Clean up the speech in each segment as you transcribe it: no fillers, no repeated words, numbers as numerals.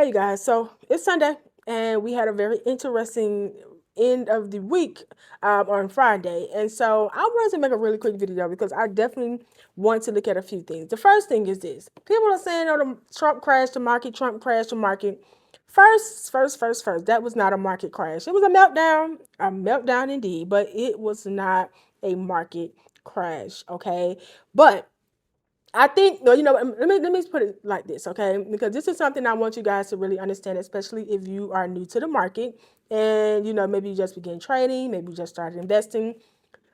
Hey, you guys. So it's Sunday, and we had a very interesting end of the week on Friday. And so I wanted to make a really quick video because I definitely want to look at a few things. The first thing is this: people are saying, "Oh, Trump crashed the market. Trump crashed the market." First. That was not a market crash. It was a meltdown indeed, but it was not a market crash. Okay, but I think, no, let me put it like this, okay? Because this is something I want you guys to really understand, especially if you are new to the market and, maybe you just begin trading, maybe you just started investing.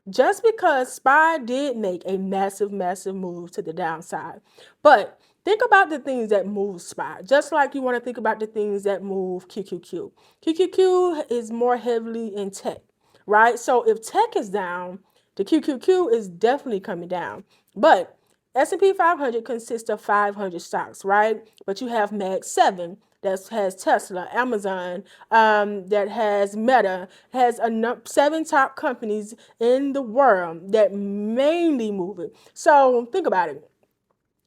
Just because SPY did make a massive, massive move to the downside. But think about the things that move SPY, just like you want to think about the things that move QQQ. QQQ is more heavily in tech, right? So if tech is down, the QQQ is definitely coming down. But S&P 500 consists of 500 stocks, right? But you have Mag 7 that has Tesla, Amazon, that has Meta, has 7 top companies in the world that mainly move it. So think about it.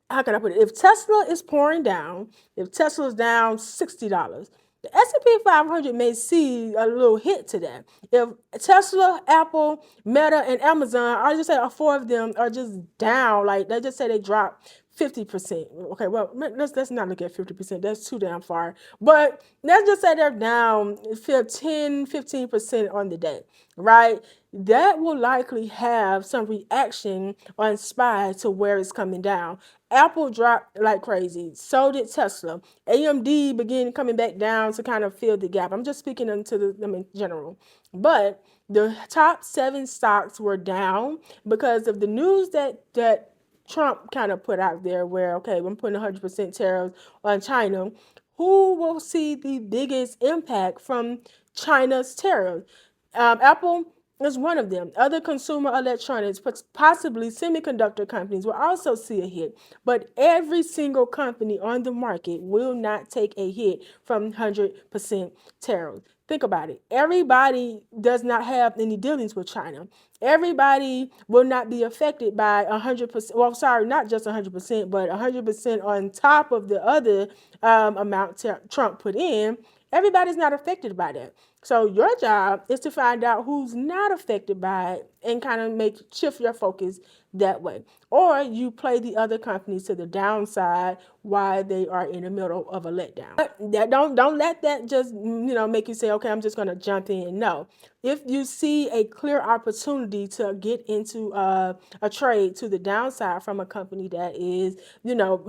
How can I put it? If Tesla is pouring down, if Tesla is down $60, the S&P 500 may see a little hit to that. If Tesla, Apple, Meta, and Amazon, I just say four of them are just down, like they just say they dropped 50%. Okay, well, let's not look at 50%. That's too damn far. But let's just say they're down 15% on the day, right? That will likely have some reaction on SPY to where it's coming down. Apple dropped like crazy. So did Tesla. AMD began coming back down to kind of fill the gap. I'm just speaking into in general. But the top 7 stocks were down because of the news that Trump kind of put out there where, okay, I'm putting 100% tariffs on China. Who will see the biggest impact from China's tariffs? Apple is one of them. Other consumer electronics, possibly semiconductor companies, will also see a hit. But every single company on the market will not take a hit from 100% tariffs. Think about it. Everybody does not have any dealings with China. Everybody will not be affected by 100%. Well, sorry, not just 100%, but 100% on top of the other amount Trump put in. Everybody's not affected by that. So your job is to find out who's not affected by it and kind of shift your focus that way. Or you play the other companies to the downside while they are in the middle of a letdown. But that don't let that just make you say, okay, I'm just gonna jump in. No. If you see a clear opportunity to get into a trade to the downside from a company that is,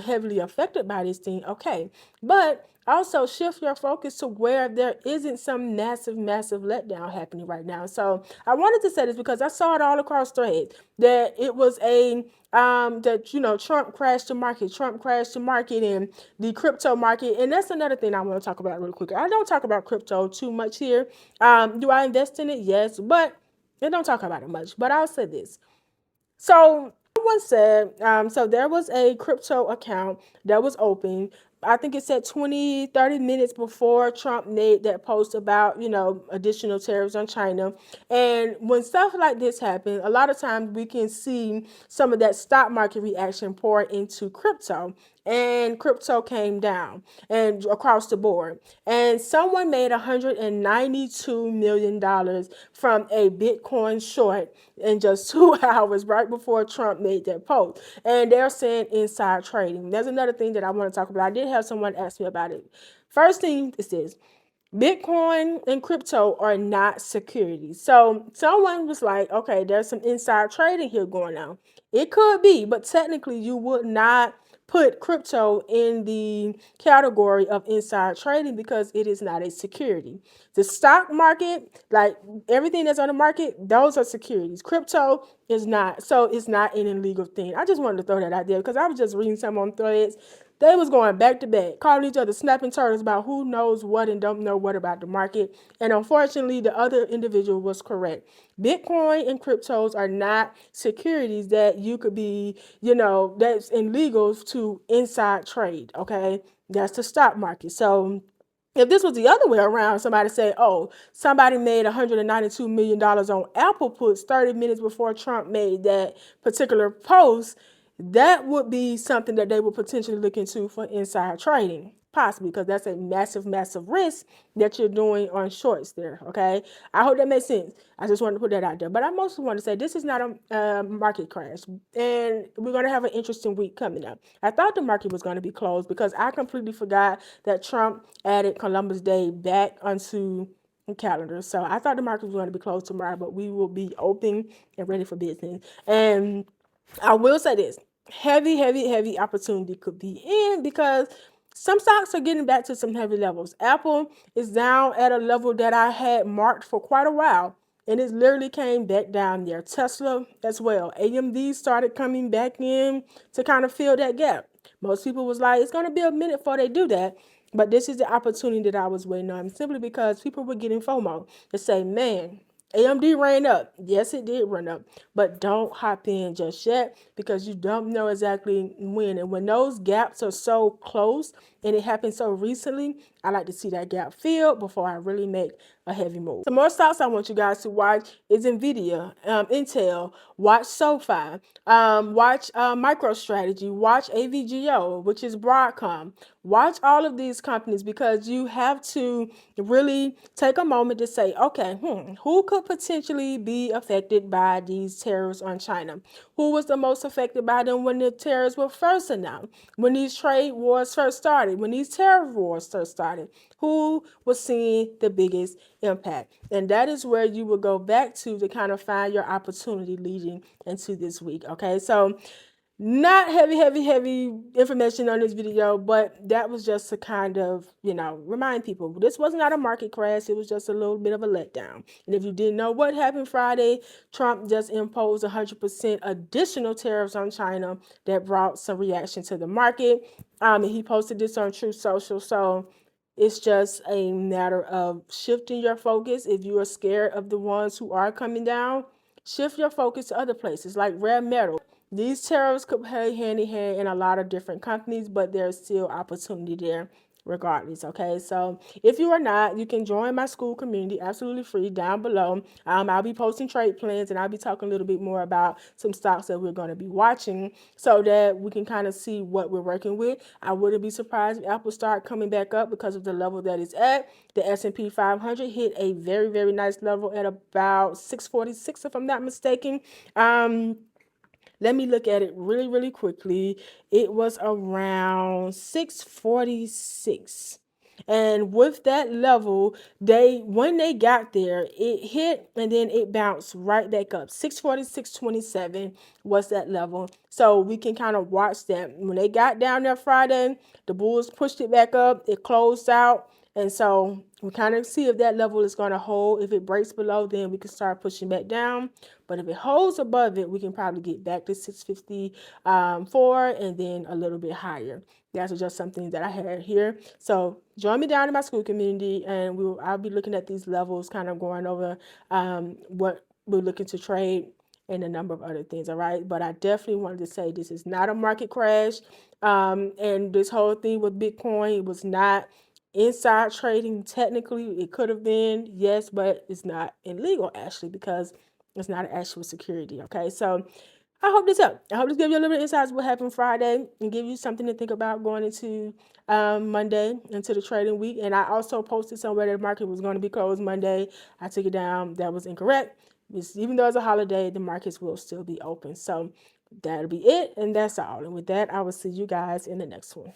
heavily affected by this thing, okay. But also shift your focus to where there isn't some massive, massive letdown happening right now. So I wanted to say this because I saw it all across threads that it was Trump crashed the market. Trump crashed the market and the crypto market. And that's another thing I want to talk about real quick. I don't talk about crypto too much here. Do I invest in it? Yes, but I don't talk about it much. But I'll say this. So someone said, so there was a crypto account that was open. I think it said 20, 30 minutes before Trump made that post about, additional tariffs on China. And when stuff like this happens, a lot of times we can see some of that stock market reaction pour into crypto. And crypto came down and across the board. And someone made $192 million from a Bitcoin short in just 2 hours right before Trump made that post. And they're saying inside trading. There's another thing that I want to talk about. I did have someone ask me about it. First thing is this. Bitcoin and crypto are not securities. So someone was like, okay, there's some inside trading here going on. It could be, but technically you would not put crypto in the category of inside trading because it is not a security. The stock market, like everything that's on the market, those are securities. Crypto is not. So it's not an illegal thing. I just wanted to throw that out there because I was just reading some on threads. They was going back to back, calling each other snapping turtles about who knows what and don't know what about the market. And unfortunately, the other individual was correct. Bitcoin and cryptos are not securities that you could be, that's illegal to inside trade, okay? That's the stock market. So if this was the other way around, somebody say, oh, somebody made $192 million on Apple puts 30 minutes before Trump made that particular post, that would be something that they would potentially look into for inside trading. possibly, because that's a massive, massive risk that you're doing on shorts there. Okay, I hope that makes sense. I just wanted to put that out there. But I mostly want to say this is not a market crash, and we're going to have an interesting week coming up. I thought the market was going to be closed because I completely forgot that Trump added Columbus Day back onto the calendar. So I thought the market was going to be closed tomorrow, but we will be open and ready for business. And I will say this, heavy, heavy, heavy opportunity could be in because some stocks are getting back to some heavy levels. Apple is down at a level that I had marked for quite a while, and it literally came back down there. Tesla as well. AMD started coming back in to kind of fill that gap. Most people was like, it's going to be a minute before they do that. But this is the opportunity that I was waiting on, simply because people were getting FOMO to say, man, AMD ran up. Yes, it did run up, but don't hop in just yet because you don't know exactly when. And when those gaps are so close and it happened so recently, I like to see that gap filled before I really make a heavy move. Some more stocks I want you guys to watch is NVIDIA, Intel, watch SoFi, watch MicroStrategy, watch AVGO, which is Broadcom. Watch all of these companies because you have to really take a moment to say, okay, who could potentially be affected by these tariffs on China? Who was the most affected by them when the tariffs were first announced? When these trade wars first started? When these tariff wars first started? Who was seeing the biggest impact? And that is where you will go back to kind of find your opportunity leading into this week. Okay, so not heavy, heavy, heavy information on this video, but that was just to kind of, remind people this was not a market crash. It was just a little bit of a letdown. And if you didn't know what happened Friday, Trump just imposed 100% additional tariffs on China that brought some reaction to the market. And he posted this on Truth Social. So it's just a matter of shifting your focus. If you are scared of the ones who are coming down, shift your focus to other places like rare metal. These tariffs could play hand in hand in a lot of different companies, but there's still opportunity there regardless. Okay, so if you are not, you can join my Skool community absolutely free down below. I'll be posting trade plans and I'll be talking a little bit more about some stocks that we're going to be watching so that we can kind of see what we're working with. I wouldn't be surprised if Apple start coming back up because of the level that it's at. The S&P 500 hit a very, very nice level at about 646 if I'm not mistaken. Let me look at it really, really quickly. It was around 646. And with that level, when they got there, it hit and then it bounced right back up. 646.27 was that level. So we can kind of watch that. When they got down there Friday, the bulls pushed it back up. It closed out. And so we kind of see if that level is going to hold. If it breaks below, then we can start pushing back down. But if it holds above it, we can probably get back to 654 and then a little bit higher. That's just something that I had here. So join me down in my Skool community, and I'll be looking at these levels, kind of going over what we're looking to trade and a number of other things. All right. But I definitely wanted to say this is not a market crash. And this whole thing with Bitcoin was not inside trading. Technically, it could have been, yes, but it's not illegal actually because it's not an actual security. Okay, so I hope this helped. I hope this gave you a little bit of insights what happened Friday and give you something to think about going into Monday, into the trading week. And I also posted somewhere that the market was going to be closed Monday. I took it down. That was incorrect. Even though it's a holiday, the markets will still be open. So that'll be it. And that's all. And with that, I will see you guys in the next one.